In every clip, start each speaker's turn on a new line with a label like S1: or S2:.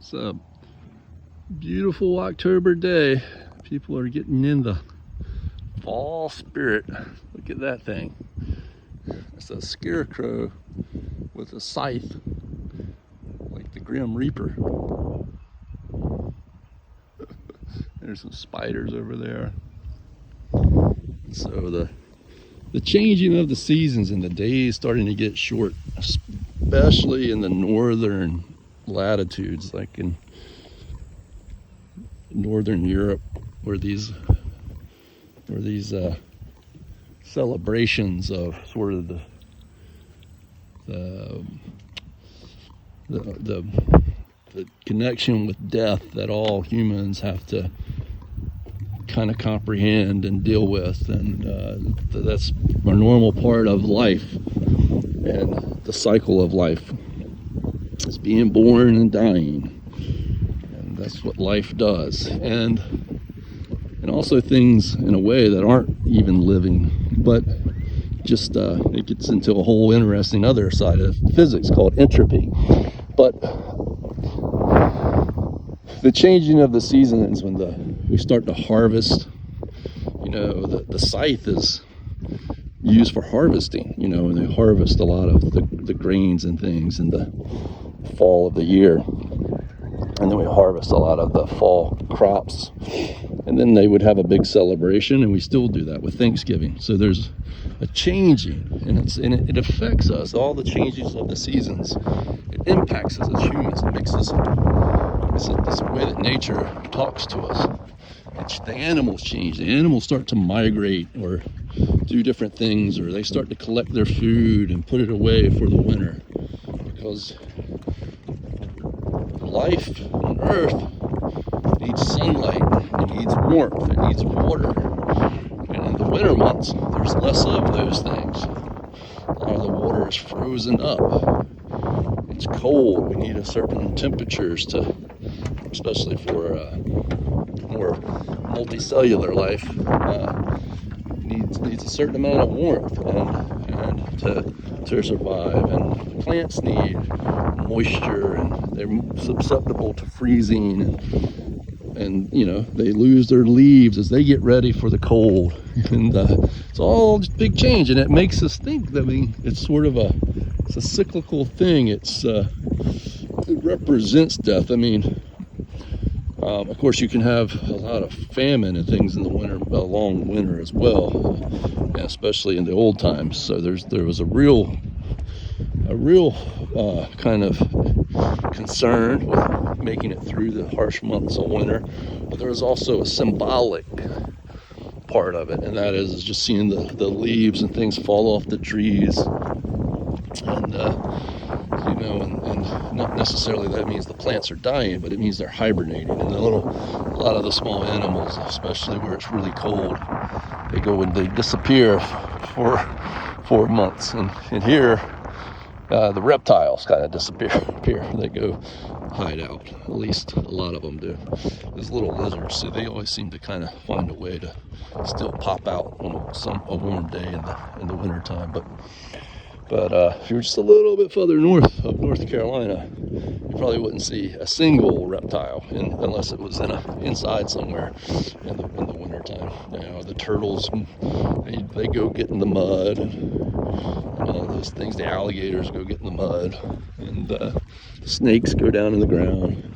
S1: It's a beautiful October day. People are getting in the fall spirit. Look at that thing. It's a scarecrow with a scythe, like the Grim Reaper. There's some spiders over there. So the changing of the seasons and the days starting to get short, especially in the northern latitudes, like in northern Europe, where these celebrations of sort of the connection with death that all humans have to kind of comprehend and deal with, and that's a normal part of life and the cycle of life. It's being born and dying, and that's what life does. And also things in a way that aren't even living, but just it gets into a whole interesting other side of physics called entropy. But the changing of the seasons, when we start to harvest, the scythe is used for harvesting, and they harvest a lot of the grains and things in the fall of the year. And then we harvest a lot of the fall crops. And then they would have a big celebration, and we still do that with Thanksgiving. So there's a changing, and it affects us. All the changes of the seasons, it impacts us as humans. It makes us, it's the way that nature talks to us. The animals change. The animals start to migrate or do different things, or they start to collect their food and put it away for the winter, because life on Earth needs sunlight, it needs warmth, it needs water. And in the winter months, there's less of those things. A lot of the water is frozen up. It's cold. We need a certain temperatures to, especially for more multicellular life, needs a certain amount of warmth and to survive. And plants need moisture, and they're susceptible to freezing, and they lose their leaves as they get ready for the cold. And it's all just big change, and it makes us think that it's sort of it's a cyclical thing. It represents death. Of course, you can have a lot of famine and things in the winter, a long winter as well, especially in the old times. So there was a real kind of concern with making it through the harsh months of winter, but there was also a symbolic part of it, and that is just seeing the leaves and things fall off the trees, and and not necessarily that means the plants are dying, but it means they're hibernating. And a lot of the small animals, especially where it's really cold, they go and they disappear for months. And here, the reptiles kind of disappear. They go hide out. At least a lot of them do. These little lizards, so they always seem to kind of find a way to still pop out on a warm day in the winter time. But if you're just a little bit further north of North Carolina, you probably wouldn't see a single reptile unless it was inside somewhere in the wintertime. The turtles, they go get in the mud, and all those things. The alligators go get in the mud, and the snakes go down in the ground.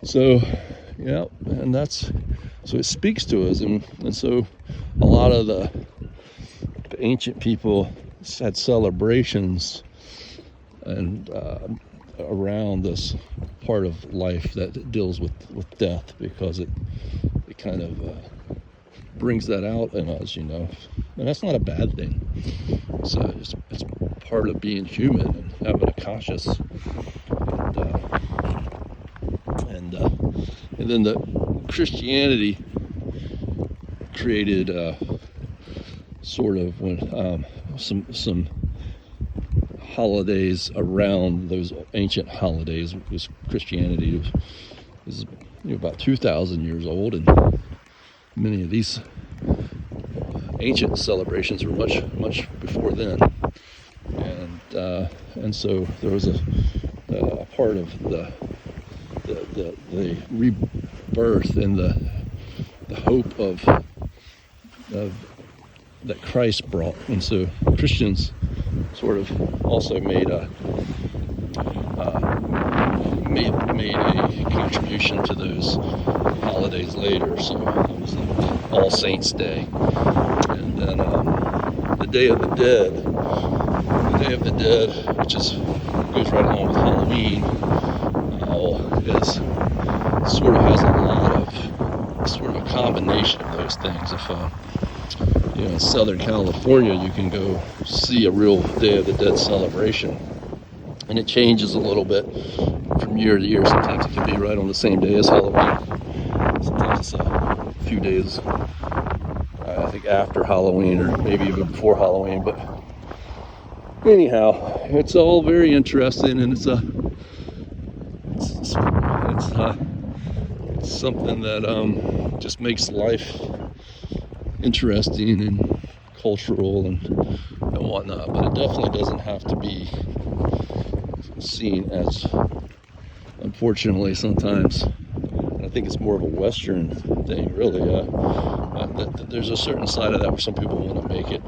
S1: So, and so it speaks to us, and so a lot of the ancient people had celebrations and around this part of life that deals with death, because it kind of brings that out in us, and that's not a bad thing. So it's part of being human and having a conscious, and then the Christianity created sort of some holidays around those ancient holidays, because Christianity is about 2,000 years old, and many of these ancient celebrations were much before then. And so there was a part of the rebirth and the hope of that Christ brought. And so Christians sort of also made a contribution to those holidays later. So it was All Saints Day, and then the Day of the Dead. The Day of the Dead, which goes right along with Halloween, is sort of has a lot of sort of a combination of those things. If in Southern California, you can go see a real Day of the Dead celebration, and it changes a little bit from year to year. Sometimes it can be right on the same day as Halloween. Sometimes it's a few days, I think, after Halloween, or maybe even before Halloween. But anyhow, it's all very interesting, and it's something that just makes life interesting and cultural and whatnot. But it definitely doesn't have to be seen as, unfortunately, sometimes, I think it's more of a Western thing, really. There's a certain side of that where some people want to make it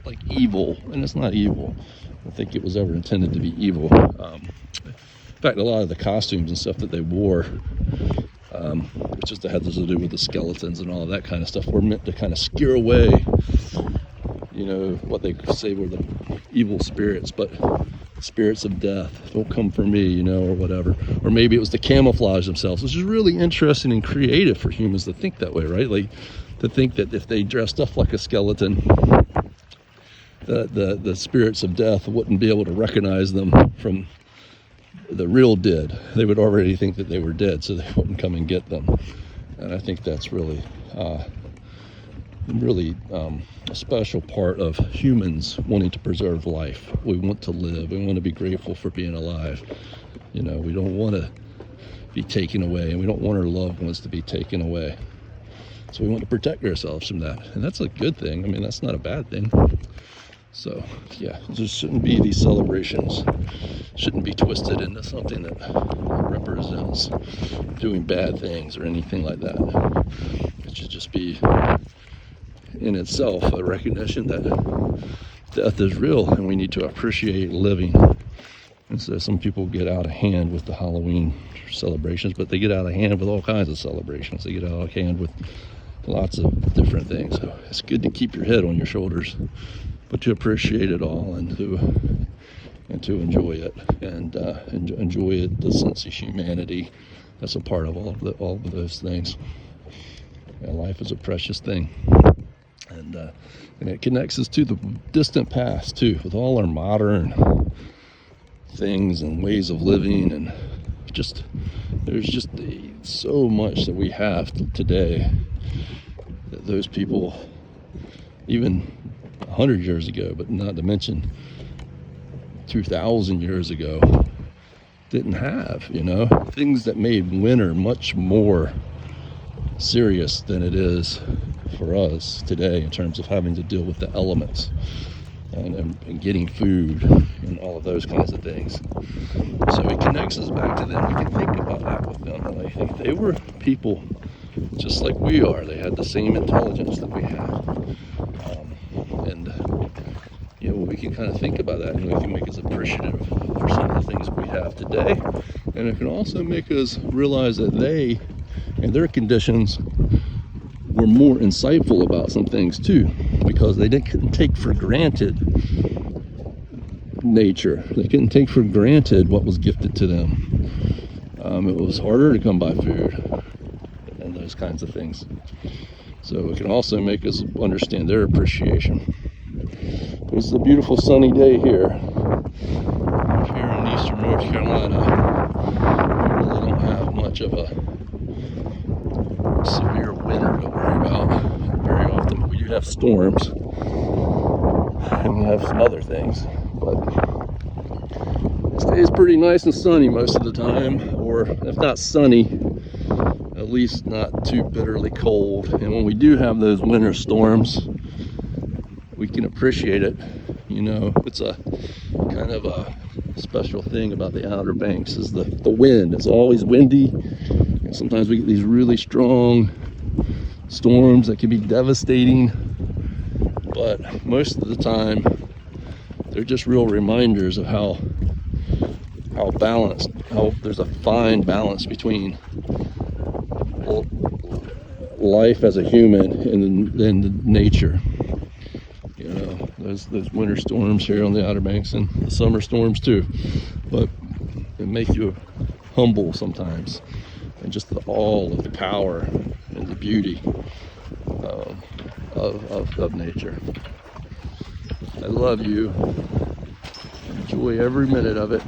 S1: like evil, and it's not evil. I don't think it was ever intended to be evil. In fact, a lot of the costumes and stuff that they wore, which just had to do with the skeletons and all of that kind of stuff, were meant to kind of scare away, what they say were the evil spirits, but spirits of death, don't come for me, or whatever. Or maybe it was to camouflage themselves, which is really interesting and creative for humans to think that way, right? Like, to think that if they dressed up like a skeleton, the spirits of death wouldn't be able to recognize them from the real dead. They would already think that they were dead, so they wouldn't come and get them. And I think that's really a special part of humans wanting to preserve life. We want to live. We want to be grateful for being alive. We don't want to be taken away, and we don't want our loved ones to be taken away. So we want to protect ourselves from that, and that's a good thing. I mean, that's not a bad thing. So yeah, there shouldn't be these celebrations, shouldn't be twisted into something that represents doing bad things or anything like that. It should just be in itself a recognition that death is real and we need to appreciate living. And so some people get out of hand with the Halloween celebrations, but they get out of hand with all kinds of celebrations. They get out of hand with lots of different things. So it's good to keep your head on your shoulders, but to appreciate it all and to enjoy it, and enjoy it, the sense of humanity that's a part of all of those things. Yeah, life is a precious thing, and it connects us to the distant past too, with all our modern things and ways of living, and there's just so much that we have today that those people, even 100 years ago, but not to mention 2,000 years ago, didn't have, things that made winter much more serious than it is for us today in terms of having to deal with the elements and getting food and all of those kinds of things. So it connects us back to them. We can think about that with them. And I think they were people just like we are. They had the same intelligence that we have. We can kind of think about that, and it can make us appreciative for some of the things that we have today. And it can also make us realize that they, in their conditions, were more insightful about some things too, because they couldn't take for granted nature. They couldn't take for granted what was gifted to them. It was harder to come by food and those kinds of things. So it can also make us understand their appreciation. This is a beautiful sunny day here in eastern North Carolina. We really don't have much of a severe winter to worry about very often, but we do have storms and we have some other things. But it stays pretty nice and sunny most of the time, or if not sunny, at least not too bitterly cold. And when we do have those winter storms, we can appreciate it. It's a kind of a special thing about the Outer Banks is the wind. It's always windy, and sometimes we get these really strong storms that can be devastating, but most of the time they're just real reminders of how balanced, how there's a fine balance between life as a human and nature. You know, there's winter storms here on the Outer Banks and the summer storms too, but it make you humble sometimes, and just all of the power and the beauty of nature. I love you. Enjoy every minute of it.